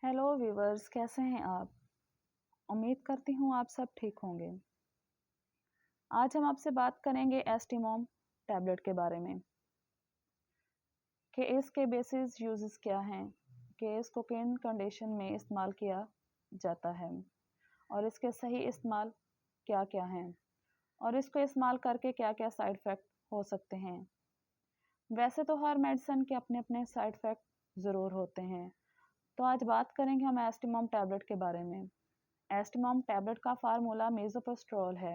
Hello viewers, कैसे हैं आप? उम्मीद करती हूँ आप सब ठीक होंगे। आज हम आपसे बात करेंगे एस्टिमोम टैबलेट के बारे में कि इसके बेसिस यूजेस क्या हैं, कि इसको किन कंडीशन में इस्तेमाल किया जाता है और इसके सही इस्तेमाल क्या-क्या हैं और इसको इस्तेमाल करके क्या-क्या साइड इफ़ेक्ट हो सकते हैं। वैसे तो हर मेडिसिन के अपने-अपने साइड इफ़ेक्ट ज़रूर होते हैं। तो आज बात करेंगे हम एस्टिमोम टैबलेट के बारे में। एस्टिमोम टैबलेट का फार्मूला मेसोपोस्ट्रोल है।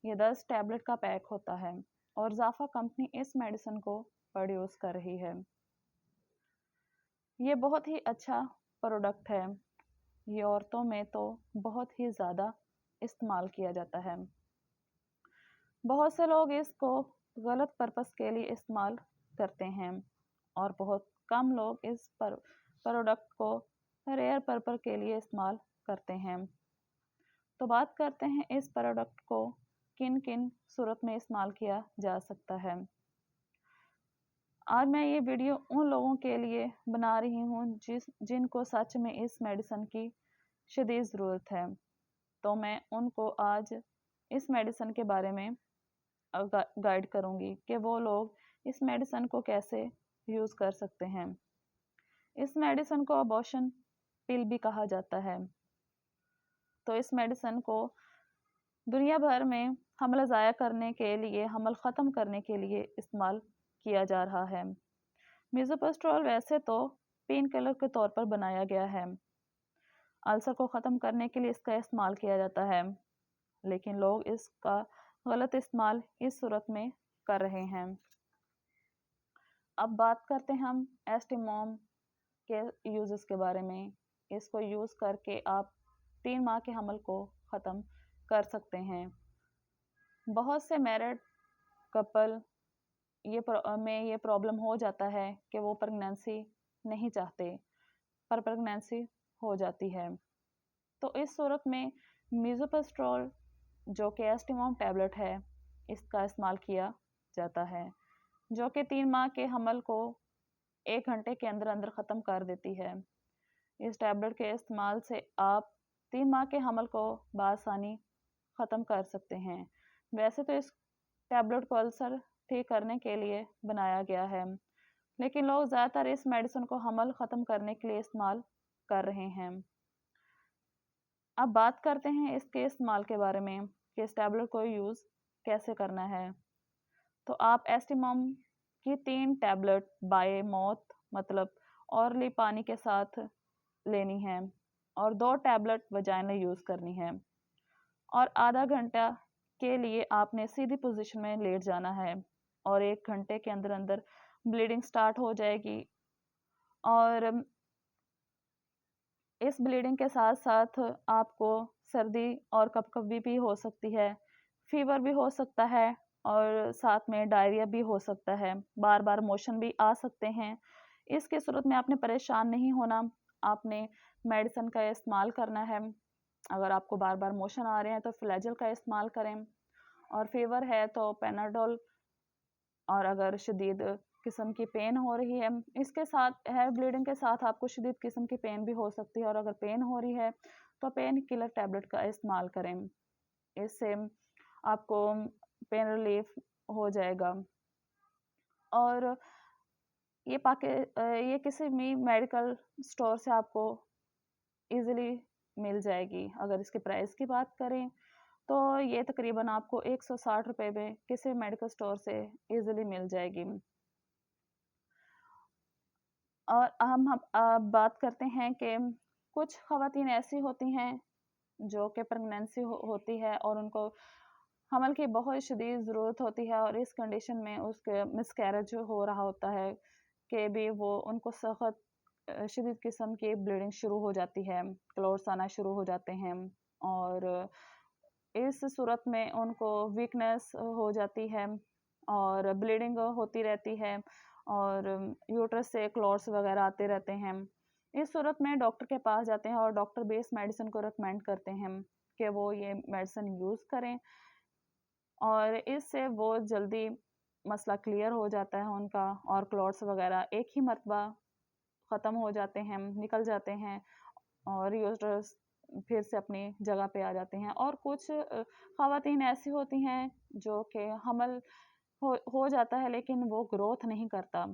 ये 10 टैबलेट का पैक होता है और जाफा कंपनी इस मेडिसिन को प्रोड्यूस कर रही है। ये बहुत ही अच्छा प्रोडक्ट है। ये औरतों में तो बहुत ही ज़्यादा इस्तेमाल किया जाता है। बहुत से लोग इसको गलत पर्पस के लिए इस्तेमाल करते हैं और बहुत कम लोग इस प्रोडक्ट को रेयर पर्पस के लिए इस्तेमाल करते हैं। तो बात करते हैं इस प्रोडक्ट को किन किन सूरत में इस्तेमाल किया जा सकता है। आज मैं ये वीडियो उन लोगों के लिए बना रही हूँ जिनको सच में इस मेडिसिन की शदीद ज़रूरत है। तो मैं उनको आज इस मेडिसिन के बारे में गाइड करूँगी कि वो लोग इस मेडिसिन को कैसे यूज़ कर सकते हैं। इस मेडिसिन को अबॉर्शन पिल भी कहा जाता है। तो इस मेडिसिन को दुनिया भर में हमला ज़ाया करने के लिए, हमल ख़त्म करने के लिए इस्तेमाल किया जा रहा है। मिसोप्रोस्टोल वैसे तो पेन किलर के तौर पर बनाया गया है। अल्सर को ख़त्म करने के लिए इसका इस्तेमाल किया जाता है, लेकिन लोग इसका गलत इस्तेमाल इस सूरत में कर रहे हैं। अब बात करते हैं हम एस्टिमोम के यूज़ेस के बारे में। इसको यूज़ करके आप 3 माह के हमल को ख़त्म कर सकते हैं। बहुत से मैरिड कपल ये प्रॉब्लम हो जाता है कि वो प्रेगनेंसी नहीं चाहते, पर प्रेगनेंसी हो जाती है। तो इस सूरत में मिसोप्रोस्टोल जो कि एस्टिमोम टैबलेट है, इसका इस्तेमाल किया जाता है, जो कि 3 माह के हमल को 1 घंटे के अंदर अंदर ख़त्म कर देती है। इस टैबलेट के इस्तेमाल से आप 3 माह के हमल को बआसानी ख़त्म कर सकते हैं। वैसे तो इस टैबलेट को अल्सर ठीक करने के लिए बनाया गया है, लेकिन लोग ज़्यादातर इस मेडिसिन को हमल ख़त्म करने के लिए इस्तेमाल कर रहे हैं। अब बात करते हैं इसके इस्तेमाल के बारे में कि इस टैबलेट को यूज़ कैसे करना है। तो आप एस्टिमोम की 3 टैबलेट बाय माउथ मतलब औरली पानी के साथ लेनी है और 2 टैबलेट वजाइनल यूज़ करनी है और आधा घंटा के लिए आपने सीधी पोजीशन में लेट जाना है और 1 घंटे के अंदर अंदर ब्लीडिंग स्टार्ट हो जाएगी और इस ब्लीडिंग के साथ साथ आपको सर्दी और कपकपी भी हो सकती है, फीवर भी हो सकता है और साथ में डायरिया भी हो सकता है, बार बार मोशन भी आ सकते हैं। इसकी सूरत में आपने परेशान नहीं होना, आपने मेडिसिन का इस्तेमाल करना है। अगर आपको बार बार मोशन आ रहे हैं तो फ्लैजल का इस्तेमाल करें और फीवर है तो पैनाडोल, और अगर शदीद किस्म की पेन हो रही है, इसके साथ है ब्लीडिंग के साथ आपको शदीद किस्म की पेन भी हो सकती है और अगर पेन हो रही है तो पेन किलर टैबलेट का इस्तेमाल करें। इससे आपको पेन रिलीफ हो जाएगा और ये किसी भी मेडिकल स्टोर से आपको इजीली मिल जाएगी। अगर इसके प्राइस की बात करें तो ये तकरीबन आपको 160 रुपए में किसी मेडिकल स्टोर से इजीली मिल जाएगी। और हम अब बात करते हैं कि कुछ ख़वातीन ऐसी होती हैं जो कि प्रेगनेंसी होती है और उनको हमल की बहुत शदीद ज़रूरत होती है और इस कंडीशन में उसके मिसकैरेज हो रहा होता है कि भी वो उनको सख्त शदीद किस्म की ब्लीडिंग शुरू हो जाती है, क्लोट्स आना शुरू हो जाते हैं और इस सूरत में उनको वीकनेस हो जाती है और ब्लीडिंग होती रहती है और यूट्रस से क्लॉट्स वगैरह आते रहते हैं। इस सूरत में डॉक्टर के पास जाते हैं और डॉक्टर भी इस मेडिसिन को रिकमेंड करते हैं कि वो ये मेडिसिन यूज़ करें और इससे वो जल्दी मसला क्लियर हो जाता है उनका और क्लॉट्स वगैरह एक ही मरतबा ख़त्म हो जाते हैं, निकल जाते हैं और यूट्रस फिर से अपनी जगह पे आ जाते हैं। और कुछ ख़वातीन ऐसी होती हैं जो कि हमल हो जाता है लेकिन वो ग्रोथ नहीं करता,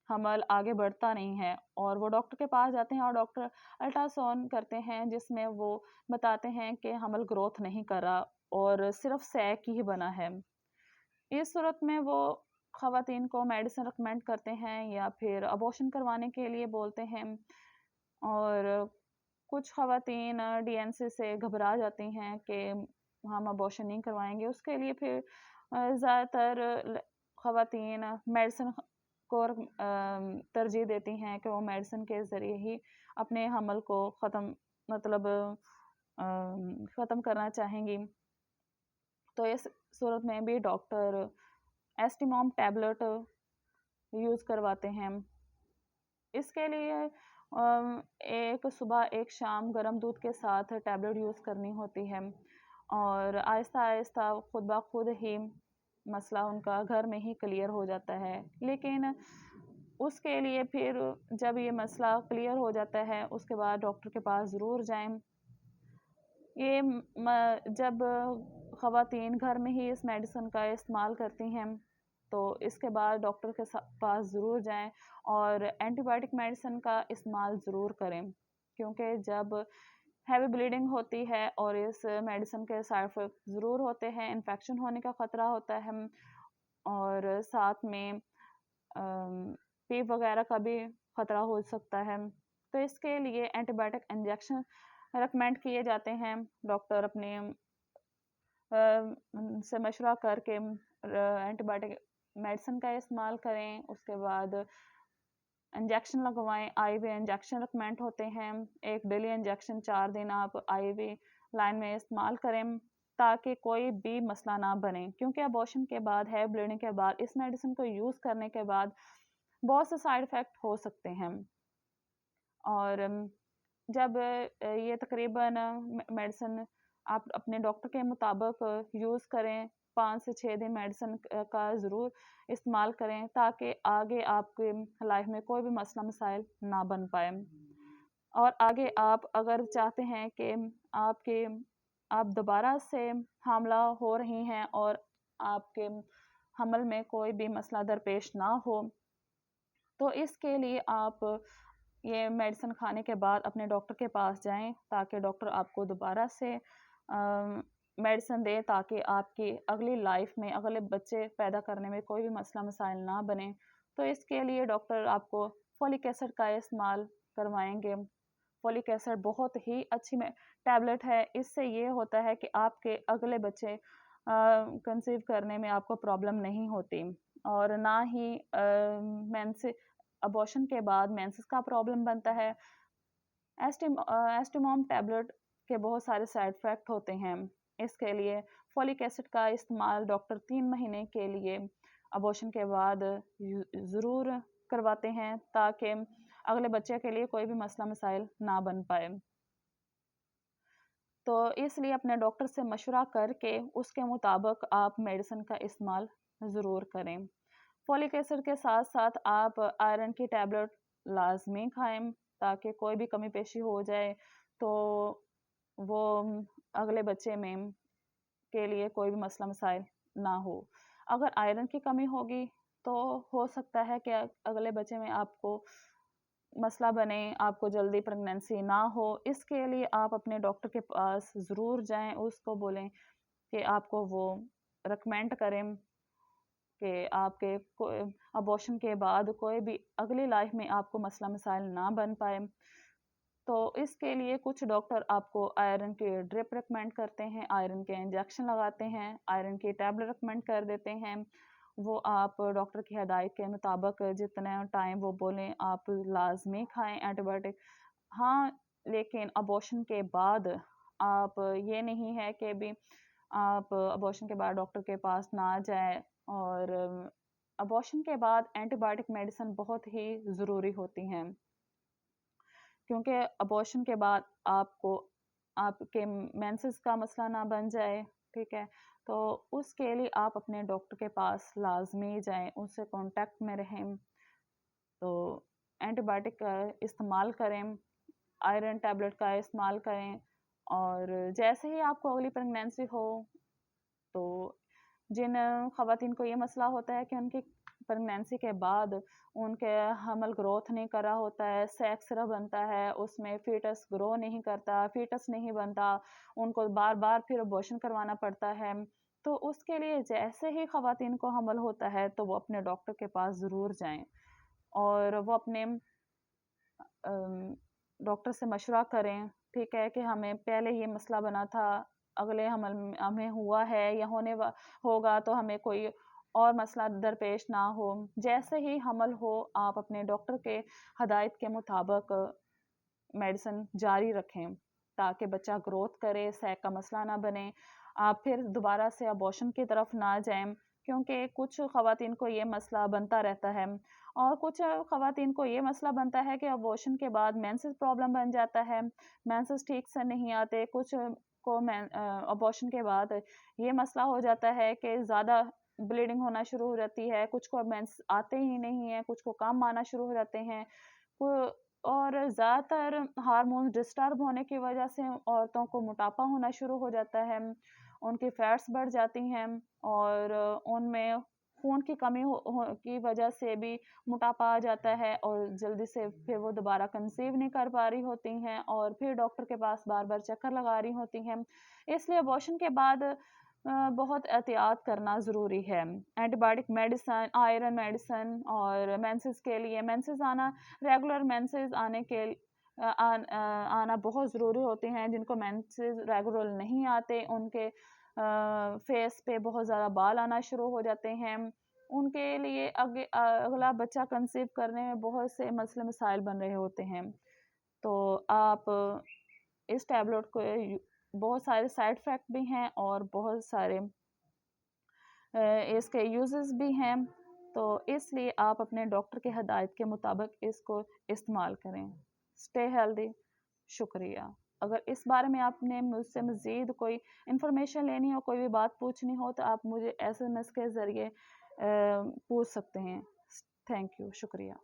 हमल आगे बढ़ता नहीं है और वो डॉक्टर के पास जाते हैं और डॉक्टर अल्ट्रासाउंड करते हैं जिसमें वो बताते हैं कि हमल ग्रोथ नहीं कर रहा और सिर्फ सैक ही बना है। इस सूरत में वो ख़वातीन को मेडिसिन रिकमेंड करते हैं या फिर अबॉर्शन करवाने के लिए बोलते हैं। और कुछ ख़वातीन डीएनसी से घबरा जाती हैं कि हम अबॉर्शन नहीं करवाएँगे, उसके लिए फिर ज़्यादातर ख़वातीन मेडिसिन को तरजीह देती हैं कि वो मेडिसिन के ज़रिए ही अपने हमल को ख़त्म मतलब ख़त्म करना चाहेंगी। तो इस सूरत में भी डॉक्टर एस्टिमोम टैबलेट यूज़ करवाते हैं। इसके लिए एक सुबह एक शाम गर्म दूध के साथ टैबलेट यूज़ करनी होती है और आहिस्ता-आहिस्ता खुद ब खुद ही मसला उनका घर में ही क्लियर हो जाता है। लेकिन उसके लिए फिर जब ये मसला क्लियर हो जाता है, उसके बाद डॉक्टर के पास ज़रूर जाएँ। ये जब ख़वातीन घर में ही इस मेडिसिन का इस्तेमाल करती हैं, तो इसके बाद डॉक्टर के पास ज़रूर जाएँ और एंटीबायोटिक मेडिसिन का इस्तेमाल ज़रूर करें। क्योंकि जब हैवी ब्लीडिंग होती है और इस मेडिसिन के साइड इफ़ेक्ट ज़रूर होते हैं, इन्फेक्शन होने का ख़तरा होता है और साथ में पीप वगैरह का भी ख़तरा हो सकता है। तो इसके लिए एंटीबायोटिक इंजेक्शन रिकमेंड किए जाते हैं। डॉक्टर अपने से मशवरा करके एंटीबायोटिक मेडिसिन का इस्तेमाल करें, उसके बाद इंजेक्शन लगवाएँ, आईवी इंजेक्शन रिकमेंड होते हैं। एक डेली इंजेक्शन 4 दिन आप आईवी लाइन में इस्तेमाल करें ताकि कोई भी मसला ना बने। क्योंकि अबॉर्शन के बाद है ब्लीडिंग के बाद इस मेडिसिन को यूज़ करने के बाद बहुत से साइड इफ़ेक्ट हो सकते हैं। और जब ये तकरीबन मेडिसिन आप अपने डॉक्टर के मुताबिक यूज़ करें, 5 से 6 दिन मेडिसिन का ज़रूर इस्तेमाल करें ताकि आगे आपके लाइफ में कोई भी मसला मसाइल ना बन पाए। और आगे आप अगर चाहते हैं कि आपके आप दोबारा से हामला हो रही हैं और आपके हमल में कोई भी मसला दरपेश ना हो, तो इसके लिए आप ये मेडिसिन खाने के बाद अपने डॉक्टर के पास जाएँ ताकि डॉक्टर आपको दोबारा से मेडिसिन दे ताकि आपकी अगली लाइफ में अगले बच्चे पैदा करने में कोई भी मसला मसाइल ना बने। तो इसके लिए डॉक्टर आपको फोलिक एसिड का इस्तेमाल करवाएँगे। फोलिक एसिड बहुत ही अच्छी टैबलेट है। इससे ये होता है कि आपके अगले बच्चे कंसीव करने में आपको प्रॉब्लम नहीं होती और ना ही अबॉर्शन के बाद मेंसेस का प्रॉब्लम बनता है। एस्टिमोम टैबलेट के बहुत सारे साइड इफ़ेक्ट होते हैं। इसके लिए फोलिक एसिड का इस्तेमाल डॉक्टर 3 महीने के लिए अबॉर्शन के बाद ज़रूर करवाते हैं ताकि अगले बच्चे के लिए कोई भी मसला मसाइल ना बन पाए। तो इसलिए अपने डॉक्टर से मशवरा करके उसके मुताबिक आप मेडिसिन का इस्तेमाल ज़रूर करें। फोलिक एसिड के साथ-साथ आप आयरन की टैबलेट लाज़मी खाएँ ताकि कोई भी कमी पेशी हो जाए तो वो अगले बच्चे में के लिए कोई भी मसला मसाइल ना हो। अगर आयरन की कमी होगी तो हो सकता है कि अगले बच्चे में आपको मसला बने, आपको जल्दी प्रेगनेंसी ना हो। इसके लिए आप अपने डॉक्टर के पास ज़रूर जाएँ, उसको बोलें कि आपको वो रिकमेंड करें कि आपके अबॉर्शन के बाद कोई भी अगली लाइफ में आपको मसला मसाइल ना बन पाए। तो इसके लिए कुछ डॉक्टर आपको आयरन के ड्रिप रिकमेंड करते हैं, आयरन के इंजेक्शन लगाते हैं, आयरन की टैबलेट रिकमेंड कर देते हैं। वो आप डॉक्टर की हिदायत के मुताबिक जितना टाइम वो बोलें आप लाज़मी खाएँ एंटीबायोटिक। हाँ, लेकिन अबॉर्शन के बाद आप ये नहीं है कि भी आप अबॉर्शन के बाद डॉक्टर के पास ना जाएँ और अबॉर्शन के बाद एंटीबायोटिक मेडिसिन बहुत ही ज़रूरी होती हैं। क्योंकि अबॉर्शन के बाद आपको आपके मेंसेस का मसला ना बन जाए, ठीक है? तो उसके लिए आप अपने डॉक्टर के पास लाज़मी जाएँ, उनसे कॉन्टैक्ट में रहें। तो एंटीबायोटिक का इस्तेमाल करें, आयरन टैबलेट का इस्तेमाल करें। और जैसे ही आपको अगली प्रेगनेंसी हो, तो जिन ख़वातीन को ये मसला होता है कि उनकी प्रेगनेंसी के बाद उनके हमल ग्रोथ नहीं कर रहा होता है, सैक सिर्फ बनता है, उसमें फ़ीटस ग्रो नहीं करता, फ़ीटस नहीं बनता, उनको बार-बार फिर अबॉर्शन करवाना पड़ता है। तो उसके लिए जैसे ही ख़वातीन को हमल होता है, तो वो अपने डॉक्टर के पास ज़रूर जाएँ और वो अपने डॉक्टर से मशवरा करें, ठीक है, कि हमें पहले ये मसला बना था, अगले हमल में हमें हुआ है या होगा, तो हमें कोई और मसला दरपेश ना हो। जैसे ही हमल हो, आप अपने डॉक्टर के हदायत के मुताबिक मेडिसिन जारी रखें, ताकि बच्चा ग्रोथ करे, सैक का मसला ना बने। आप फिर दोबारा से अबॉर्शन की तरफ ना जाएँ, क्योंकि कुछ ख़वातीन को ये मसला बनता रहता है और कुछ ख़वातीन को ये मसला बनता है कि अबॉर्शन के बाद मेंसेस प्रॉब्लम बन जाता है, मेंसेस ठीक से नहीं आते। कुछ को अबॉर्शन के बाद ये मसला हो जाता है कि ज़्यादा ब्लीडिंग होना शुरू हो जाती है, कुछ को मेंस आते ही नहीं हैं, कुछ को कम आना शुरू हो जाते हैं। को और ज़्यादातर हार्मोन्स डिस्टर्ब होने की वजह से औरतों को मोटापा होना शुरू हो जाता है, उनकी फैट्स बढ़ जाती हैं और उनमें खून की कमी की वजह से भी मोटापा आ जाता है और जल्दी से फिर वो दोबारा कंसीव नहीं कर पा रही होती हैं और फिर डॉक्टर के पास बार-बार चक्कर लगा रही होती हैं। इसलिए अबॉर्शन के बाद बहुत एहतियात करना ज़रूरी है। एंटीबायोटिक मेडिसिन, आयरन मेडिसिन और मेंसेस के लिए मेंसेस आना रेगुलर मेंसेस आना बहुत ज़रूरी होते हैं। जिनको मेंसेस रेगुलर नहीं आते, उनके फेस पे बहुत ज़्यादा बाल आना शुरू हो जाते हैं। उनके लिए अगला बच्चा कंसीव करने में बहुत से मसले मसाइल बन रहे होते हैं। तो आप इस टैबलेट को बहुत सारे साइड इफ़ेक्ट भी हैं और बहुत सारे इसके यूज़ेस भी हैं, तो इसलिए आप अपने डॉक्टर के हदायत के मुताबिक इसको इस्तेमाल करें। Stay healthy. शुक्रिया। अगर इस बारे में आपने मुझसे मज़ीद कोई इन्फॉर्मेशन लेनी हो, कोई भी बात पूछनी हो, तो आप मुझे एसएमएस के ज़रिए पूछ सकते हैं। थैंक यू, शुक्रिया।